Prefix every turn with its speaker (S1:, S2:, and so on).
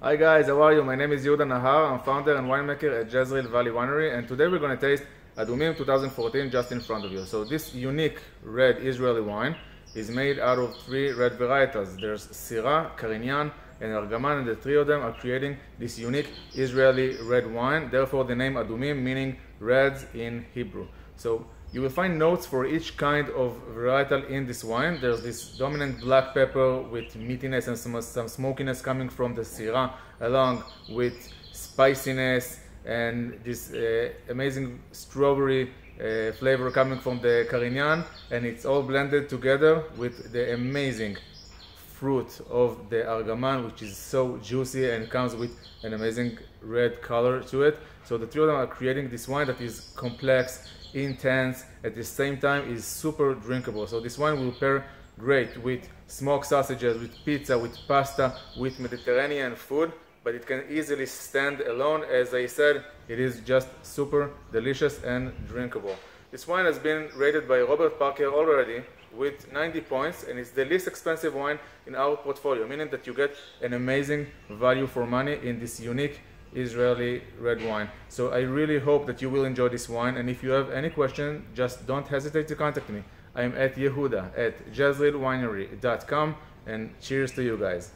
S1: Hi guys, how are you? My name is Yehuda Nahar. I'm founder and winemaker at Jezreel Valley Winery, and today we're going to taste Adumim 2014 just in front of you. So this unique red Israeli wine is made out of three red varieties. There's Syrah, Carignan, and Argaman, and the three of them are creating this unique Israeli red wine. Therefore, the name Adumim meaning reds in Hebrew. So you will find notes for each kind of varietal in this wine. There's this dominant black pepper with meatiness and some smokiness coming from the Syrah, along with spiciness and this amazing strawberry flavor coming from the Carignan, and it's all blended together with the amazing fruit of the Argaman, which is so juicy and comes with an amazing red color to it. So the three of them are creating this wine that is complex, intense, at the same time is super drinkable. So this wine will pair great with smoked sausages, with pizza, with pasta, with Mediterranean food, but it can easily stand alone. As I said, it is just super delicious and drinkable. This wine has been rated by Robert Parker already with 90 points, and it's the least expensive wine in our portfolio, meaning that you get an amazing value for money in this unique Israeli red wine. So I really hope that you will enjoy this wine, and if you have any question, just don't hesitate to contact me. I'm at Yehuda at JezreelWinery.com, and cheers to you guys.